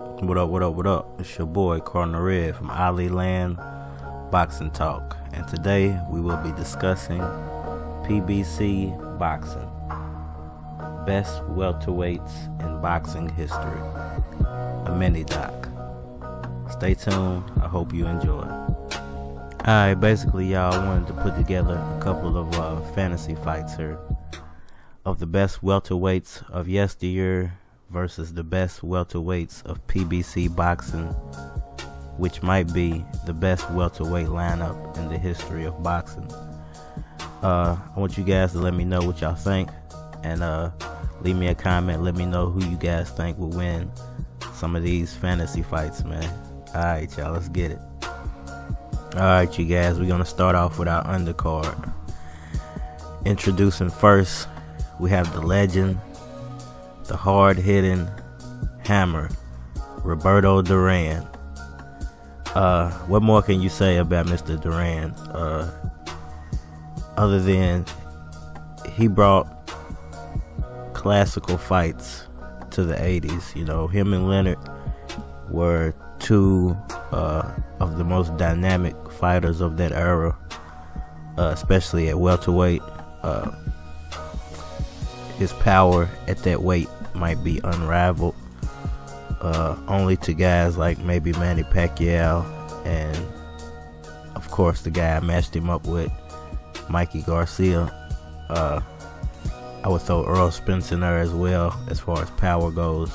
What up, what up, what up? It's your boy, Cardinal Red from Ali Land Boxing Talk. And today we will be discussing PBC Boxing. Best welterweights in boxing history. A mini doc. Stay tuned. I hope you enjoy. Alright, basically y'all, I wanted to put together a couple of fantasy fights here of the best welterweights of yesteryear versus the best welterweights of PBC Boxing, which might be the best welterweight lineup in the history of boxing. I want you guys to let me know what y'all think, and leave me a comment. Let me know who you guys think will win some of these fantasy fights, man. Alright, y'all, let's get it. Alright, you guys, we're gonna start off with our undercard. Introducing first, we have the legend, the hard-hitting hammer, Roberto Duran. What more can you say about Mr. Duran? Other than he brought classical fights to the 80s. You know, him and Leonard were two of the most dynamic fighters of that era, especially at welterweight. His power at that weight might be unrivaled, only to guys like maybe Manny Pacquiao, and of course the guy I matched him up with, Mikey Garcia. I would throw Earl Spence in there as well as far as power goes,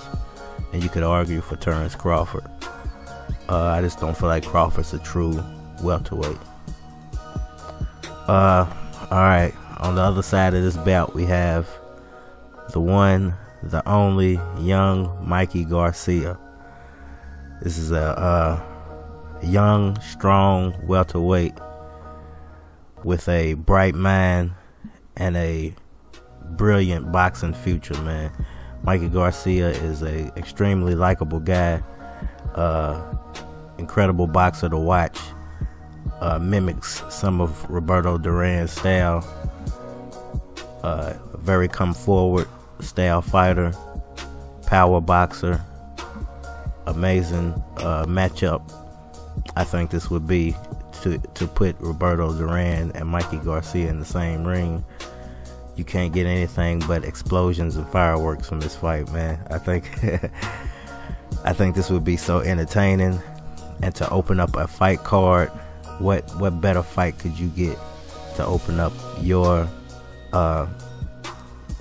and you could argue for Terrence Crawford. I just don't feel like Crawford's a true welterweight. Alright, on the other side of this bout we have the one, the only young Mikey Garcia. This is a young, strong welterweight with a bright mind and a brilliant boxing future, man. Mikey Garcia is a extremely likable guy, incredible boxer to watch, mimics some of Roberto Duran's style, very come forward style fighter, power boxer, amazing matchup. I think this would be to put Roberto Duran and Mikey Garcia in the same ring. You can't get anything but explosions and fireworks from this fight, man. I think I think this would be so entertaining, and to open up a fight card, what better fight could you get to open up your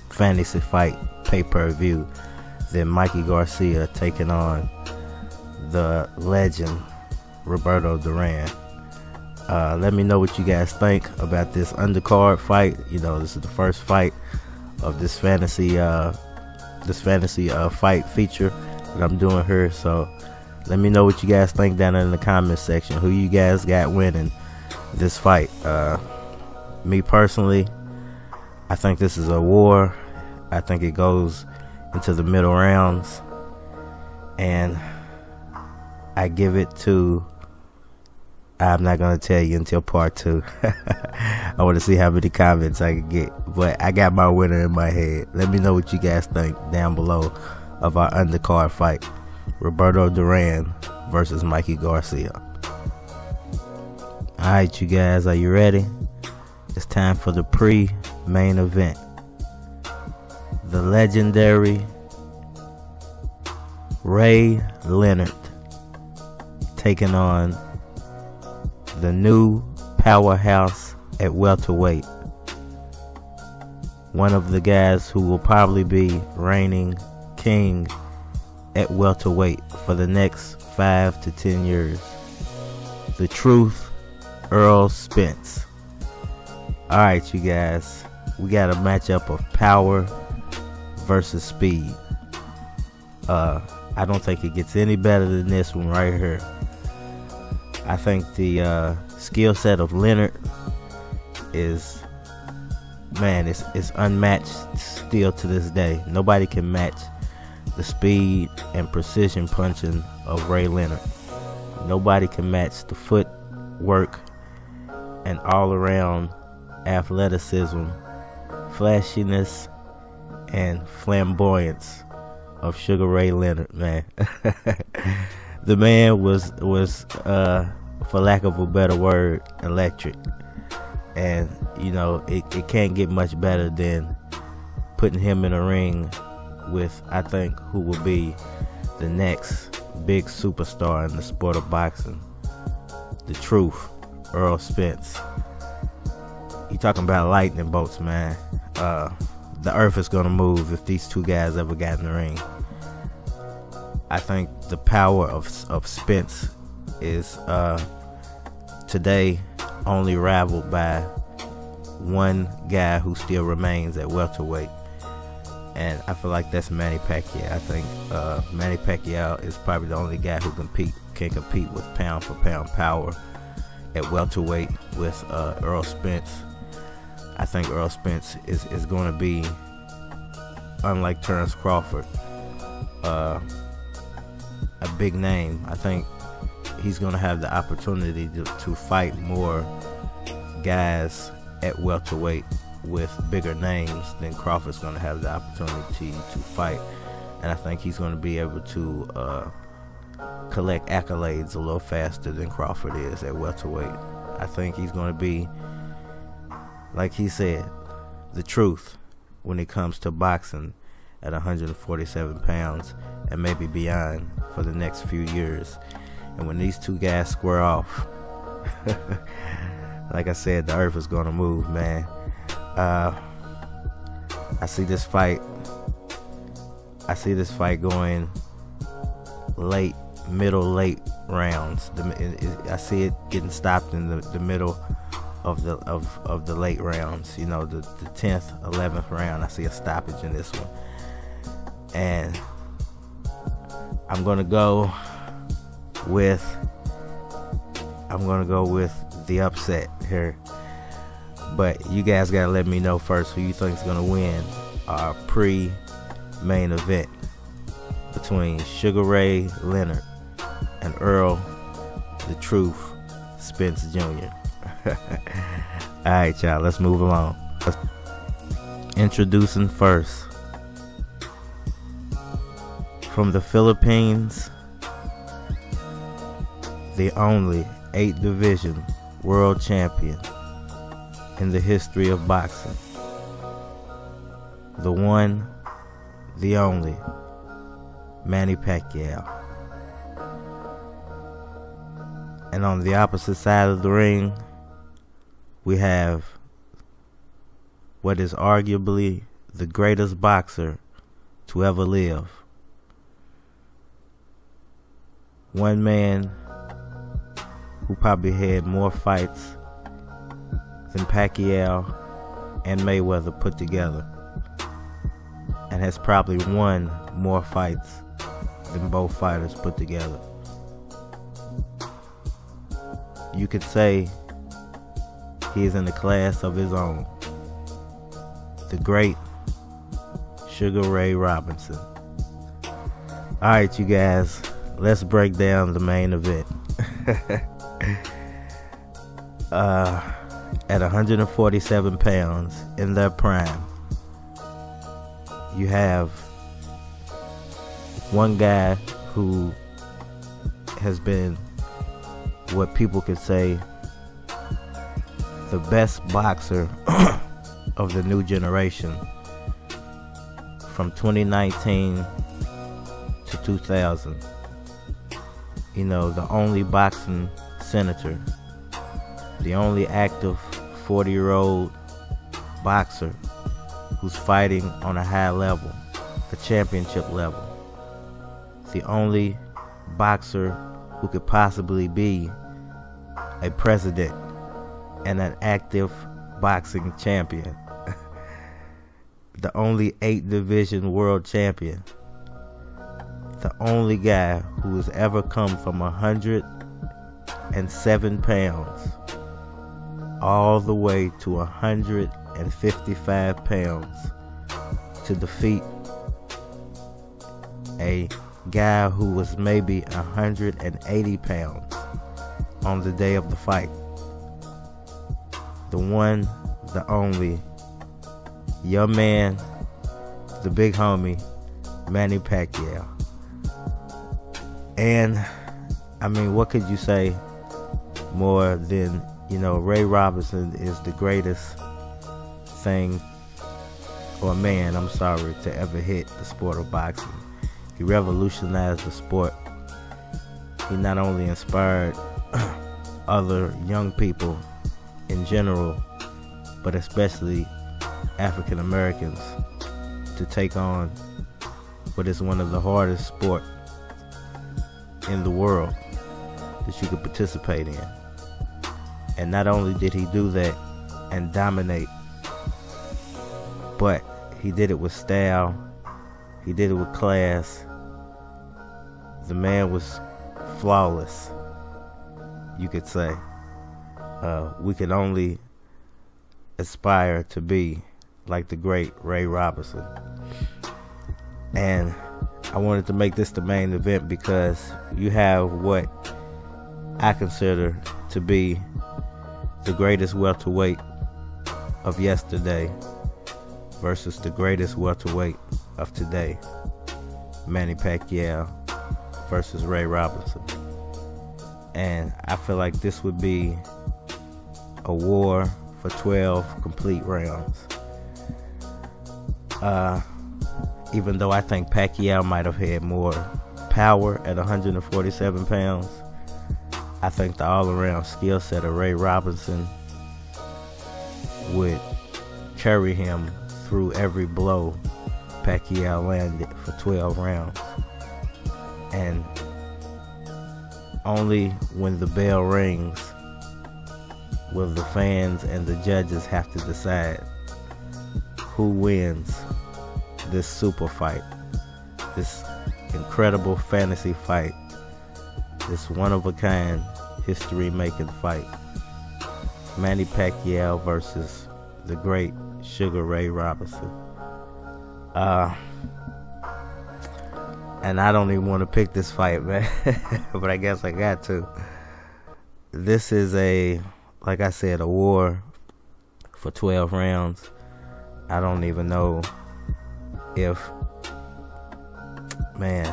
fantasy fight pay-per-view than Mikey Garcia taking on the legend Roberto Duran. Let me know what you guys think about this undercard fight. You know, this is the first fight of this fantasy fight feature that I'm doing here, so let me know what you guys think down in the comment section. Who you guys got winning this fight? Me personally, I think this is a war. I think it goes into the middle rounds, and I give it to, I'm not going to tell you until part 2. I want to see how many comments I can get, but I got my winner in my head. Let me know what you guys think down below of our undercard fight, Roberto Duran versus Mikey Garcia. Alright, you guys, are you ready? It's time for the pre-main event. The legendary Ray Leonard taking on the new powerhouse at welterweight. One of the guys who will probably be reigning king at welterweight for the next 5 to 10 years. The Truth, Earl Spence. Alright, you guys, we got a matchup of power versus speed. I don't think it gets any better than this one right here. I think the skill set of Leonard is, man, it's unmatched still to this day. Nobody can match the speed and precision punching of Ray Leonard. Nobody can match the footwork and all-around athleticism, flashiness, and flamboyance of Sugar Ray Leonard, man. The man was for lack of a better word, electric. And you know, it can't get much better than putting him in a ring with, I think, who will be the next big superstar in the sport of boxing, the truth, Earl Spence. You talking about lightning bolts, man. The earth is gonna move if these two guys ever got in the ring. I think the power of Spence is today only rivaled by one guy who still remains at welterweight, and I feel like that's Manny Pacquiao. I think Manny Pacquiao is probably the only guy who can compete with pound for pound power at welterweight with Earl Spence. I think Earl Spence is going to be, unlike Terrence Crawford, a big name. I think he's going to have the opportunity to fight more guys at welterweight with bigger names than Crawford's going to have the opportunity to fight. And I think he's going to be able to collect accolades a little faster than Crawford is at welterweight. I think he's going to be, like he said, the truth when it comes to boxing at 147 pounds and maybe beyond for the next few years. And when these two guys square off, like I said, the earth is going to move, man. I see this fight going late, late rounds. I see it getting stopped in the middle of the late rounds. You know, the 10th, 11th round. I see a stoppage in this one, and I'm gonna go with the upset here. But you guys gotta let me know first who you think is gonna win our pre-main event between Sugar Ray Leonard and Earl the Truth Spence Jr. Alright, y'all, let's move along. Introducing first, from the Philippines, the only 8 division world champion in the history of boxing, the one, the only, Manny Pacquiao. And on the opposite side of the ring, we have what is arguably the greatest boxer to ever live. One man who probably had more fights than Pacquiao and Mayweather put together, and has probably won more fights than both fighters put together. You could say he is in a class of his own. The great Sugar Ray Robinson. Alright, you guys, let's break down the main event. At 147 pounds in their prime, you have one guy who has been what people could say the best boxer of the new generation from 2019 to 2000. You know, the only boxing senator, the only active 40-year-old boxer who's fighting on a high level, a championship level. The only boxer who could possibly be a president and an active boxing champion. The only 8 division world champion. The only guy who has ever come from 107 pounds all the way to 155 pounds to defeat a guy who was maybe 180 pounds on the day of the fight. The one, the only, your man, the big homie, Manny Pacquiao. And I mean, what could you say more than, Ray Robinson is the greatest thing, or man, I'm sorry, to ever hit the sport of boxing. He revolutionized the sport. He not only inspired other young people in general, but especially African Americans, to take on what is one of the hardest sports in the world that you could participate in. And not only did he do that and dominate, but he did it with style, he did it with class. The man was flawless, you could say. We could only aspire to be like the great Ray Robinson. And I wanted to make this the main event because you have what I consider to be the greatest welterweight of yesterday versus the greatest welterweight of today, Manny Pacquiao versus Ray Robinson. And I feel like this would be a war for 12 complete rounds. Even though I think Pacquiao might have had more power at 147 pounds, I think the all-around skill set of Ray Robinson would carry him through every blow Pacquiao landed for 12 rounds. And only when the bell rings will the fans and the judges have to decide who wins this super fight, this incredible fantasy fight, this one-of-a-kind, history-making fight. Manny Pacquiao versus the great Sugar Ray Robinson. And I don't even want to pick this fight, man. But I guess I got to. This is like I said, a war for 12 rounds. I don't even know if, man,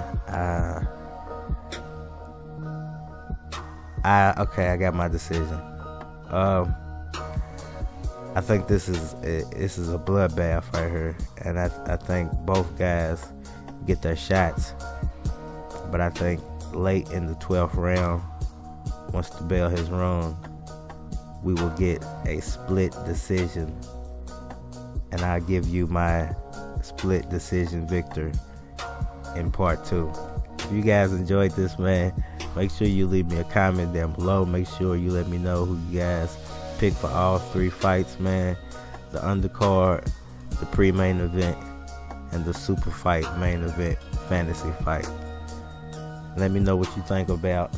I got my decision. I think this is a bloodbath right here, and I think both guys get their shots, but I think late in the 12th round, once the bell has rung, we will get a split decision, and I'll give you my split decision victor in part 2. If you guys enjoyed this, man, make sure you leave me a comment down below. Make sure you let me know who you guys pick for all 3 fights, man. The undercard, the pre-main event, and the super fight main event fantasy fight. Let me know what you think about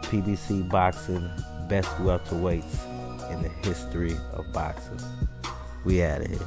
PBC Boxing best welterweights in the history of boxing. We out of here.